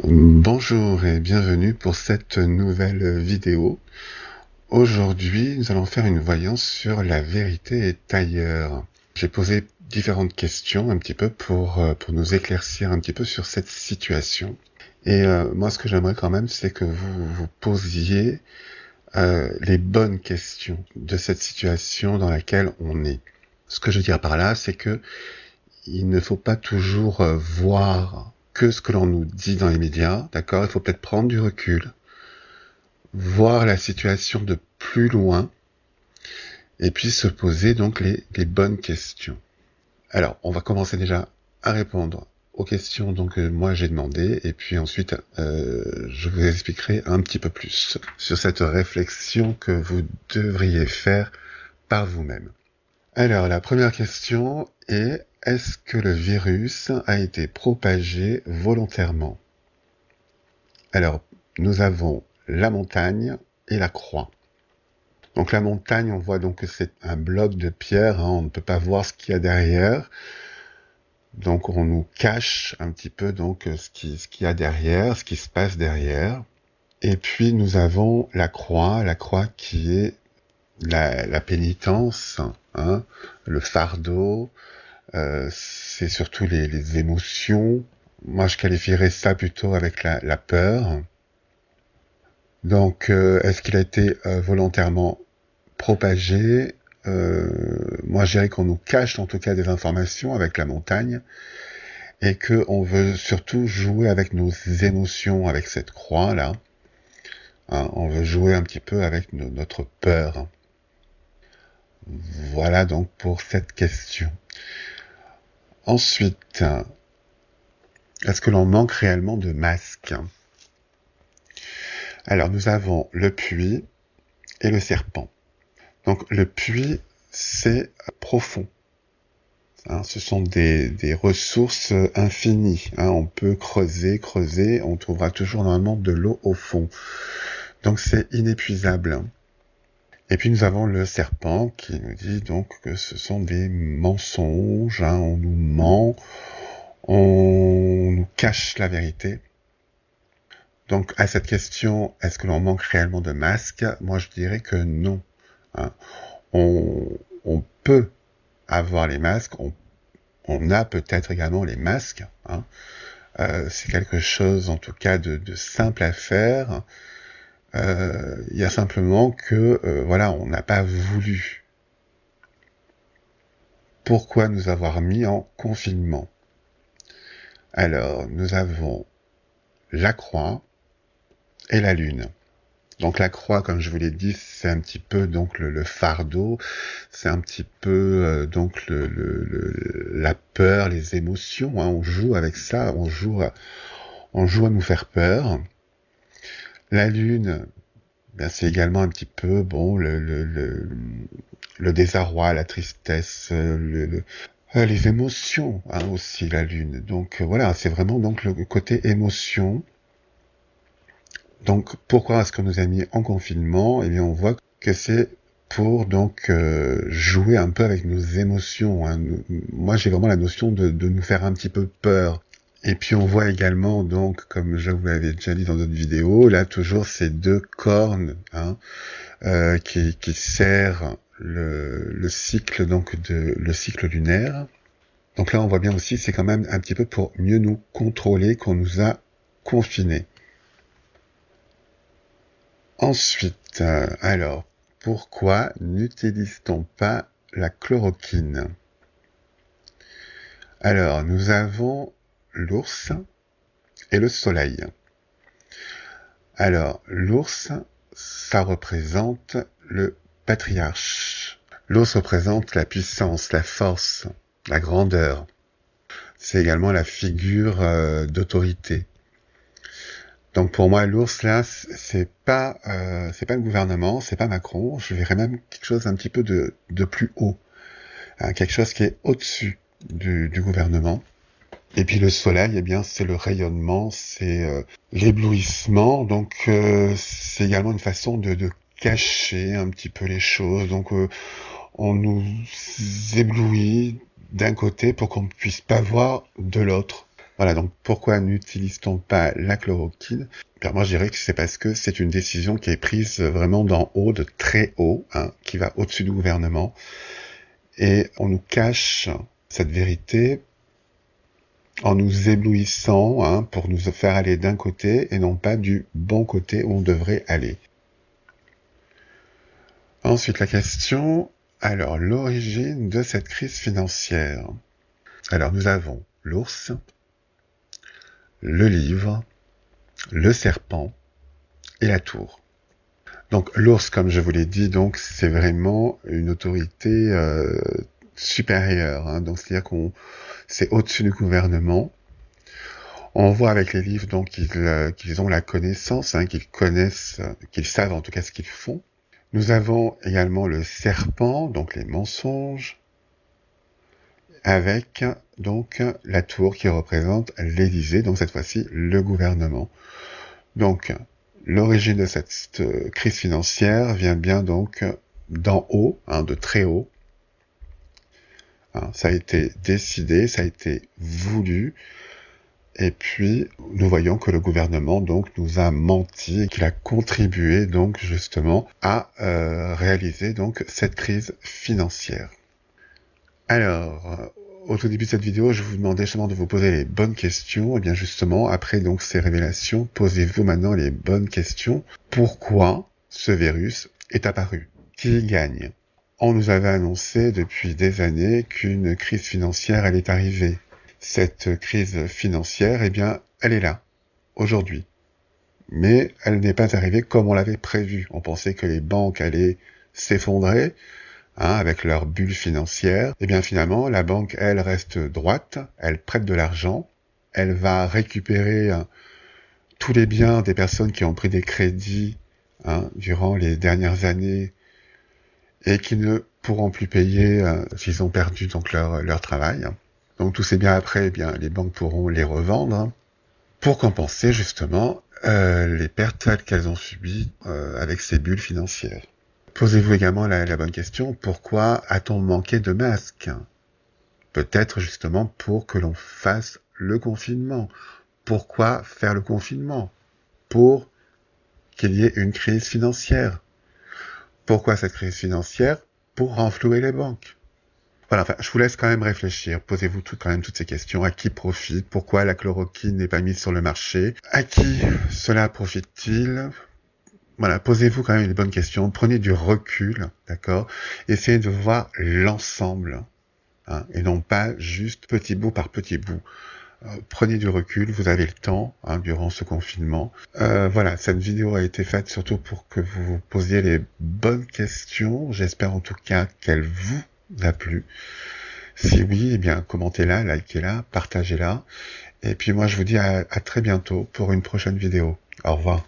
Bonjour et bienvenue pour cette nouvelle vidéo. Aujourd'hui, nous allons faire une voyance sur la vérité est ailleurs. J'ai posé différentes questions un petit peu pour nous éclaircir un petit peu sur cette situation. Et moi, ce que j'aimerais quand même, c'est que vous vous posiez les bonnes questions de cette situation dans laquelle on est. Ce que je veux dire par là, c'est que il ne faut pas toujours voir que ce que l'on nous dit dans les médias, d'accord? Il faut peut-être prendre du recul, voir la situation de plus loin, et puis se poser donc les bonnes questions. Alors, on va commencer déjà à répondre aux questions donc que moi j'ai demandées, et puis ensuite je vous expliquerai un petit peu plus sur cette réflexion que vous devriez faire par vous-même. Alors, la première question est: est-ce que le virus a été propagé volontairement? Alors, nous avons la montagne et la croix. Donc la montagne, on voit donc que c'est un bloc de pierre, hein, on ne peut pas voir ce qu'il y a derrière. Donc on nous cache un petit peu donc ce qu'il y a derrière, ce qui se passe derrière. Et puis nous avons la croix qui est la pénitence, hein, le fardeau, c'est surtout les émotions. Moi, je qualifierais ça plutôt avec la peur. Donc, est-ce qu'il a été volontairement propagé? Moi, je dirais qu'on nous cache en tout cas des informations avec la montagne et que on veut surtout jouer avec nos émotions, avec cette croix-là. Hein, on veut jouer un petit peu avec notre peur. Voilà donc pour cette question. Ensuite, est-ce que l'on manque réellement de masques? Alors, nous avons le puits et le serpent. Donc, le puits, c'est profond. Hein, ce sont des ressources infinies. Hein, on peut creuser, on trouvera toujours normalement de l'eau au fond. Donc, c'est inépuisable. Et puis, nous avons le serpent qui nous dit donc que ce sont des mensonges. Hein, on nous ment, on nous cache la vérité. Donc, à cette question, est-ce que l'on manque réellement de masques? Moi, je dirais que non. Hein. On peut avoir les masques, on a peut-être également les masques. Hein. C'est quelque chose, en tout cas, de simple à faire. Il y a simplement que, voilà, on n'a pas voulu. Pourquoi nous avoir mis en confinement? Alors, nous avons la croix et la lune. Donc la croix, comme je vous l'ai dit, c'est un petit peu donc le fardeau, c'est un petit peu donc la peur, les émotions. Hein, on joue avec ça, on joue à nous faire peur. La lune, ben, c'est également un petit peu bon le désarroi, la tristesse, les émotions hein, aussi la lune. Donc voilà, c'est vraiment donc le côté émotion. Donc, pourquoi est-ce qu'on nous a mis en confinement? Eh bien, on voit que c'est pour donc jouer un peu avec nos émotions. Hein. Moi, j'ai vraiment la notion de nous faire un petit peu peur. Et puis, on voit également, donc, comme je vous l'avais déjà dit dans d'autres vidéos, là, toujours ces deux cornes hein, qui serrent le cycle donc le cycle lunaire. Donc là, on voit bien aussi, c'est quand même un petit peu pour mieux nous contrôler qu'on nous a confinés. Ensuite, alors, pourquoi n'utilise-t-on pas la chloroquine? Alors, nous avons l'ours et le soleil. Alors, l'ours, ça représente le patriarche. L'ours représente la puissance, la force, la grandeur. C'est également la figure d'autorité. Donc pour moi, l'ours là, c'est pas le gouvernement, c'est pas Macron. Je verrais même quelque chose un petit peu de plus haut, hein, quelque chose qui est au-dessus du gouvernement. Et puis le soleil, eh bien, c'est le rayonnement, c'est l'éblouissement. Donc c'est également une façon de cacher un petit peu les choses. Donc on nous éblouit d'un côté pour qu'on ne puisse pas voir de l'autre. Voilà, donc pourquoi n'utilise-t-on pas la chloroquine? Ben, moi je dirais que c'est parce que c'est une décision qui est prise vraiment d'en haut, de très haut, hein, qui va au-dessus du gouvernement, et on nous cache cette vérité en nous éblouissant, hein, pour nous faire aller d'un côté et non pas du bon côté où on devrait aller. Ensuite, la question, alors l'origine de cette crise financière. Alors nous avons l'ours, le livre, le serpent et la tour. Donc l'ours, comme je vous l'ai dit, donc c'est vraiment une autorité supérieure, hein, donc c'est-à-dire qu'on c'est au-dessus du gouvernement. On voit avec les livres donc qu'ils ont la connaissance, hein, qu'ils connaissent, qu'ils savent en tout cas ce qu'ils font. Nous avons également le serpent, donc les mensonges, avec donc la tour qui représente l'Élysée, donc cette fois-ci le gouvernement. Donc l'origine de cette crise financière vient bien donc d'en haut, hein, de très haut. Hein, ça a été décidé, ça a été voulu. Et puis, nous voyons que le gouvernement donc nous a menti et qu'il a contribué donc justement à réaliser donc cette crise financière. Alors, au tout début de cette vidéo, je vous demandais justement de vous poser les bonnes questions. Et bien justement, après donc ces révélations, posez-vous maintenant les bonnes questions. Pourquoi ce virus est apparu? Qui gagne? On nous avait annoncé depuis des années qu'une crise financière allait arriver. Cette crise financière, eh bien, elle est là, aujourd'hui. Mais elle n'est pas arrivée comme on l'avait prévu. On pensait que les banques allaient s'effondrer, hein, avec leur bulle financière. Eh bien, finalement, la banque, elle, reste droite, elle prête de l'argent, elle va récupérer tous les biens des personnes qui ont pris des crédits, hein, durant les dernières années et qui ne pourront plus payer s'ils ont perdu donc leur travail. Donc tous ces biens après, eh bien, les banques pourront les revendre, hein, pour compenser justement les pertes qu'elles ont subies avec ces bulles financières. Posez-vous également la bonne question, pourquoi a-t-on manqué de masques? Peut-être justement pour que l'on fasse le confinement. Pourquoi faire le confinement? Pour qu'il y ait une crise financière. Pourquoi cette crise financière? Pour renflouer les banques. Voilà, enfin, je vous laisse quand même réfléchir. Posez-vous quand même toutes ces questions. À qui profite? Pourquoi la chloroquine n'est pas mise sur le marché? À qui cela profite-t-il? Voilà, posez-vous quand même les bonnes questions. Prenez du recul, d'accord? Essayez de voir l'ensemble, hein, et non pas juste petit bout par petit bout. Prenez du recul, vous avez le temps, hein, durant ce confinement. Voilà, cette vidéo a été faite surtout pour que vous vous posiez les bonnes questions. J'espère en tout cas qu'elle vous a plu. Si oui, eh bien commentez-la, likez-la, partagez-la. Et puis moi je vous dis à très bientôt pour une prochaine vidéo. Au revoir.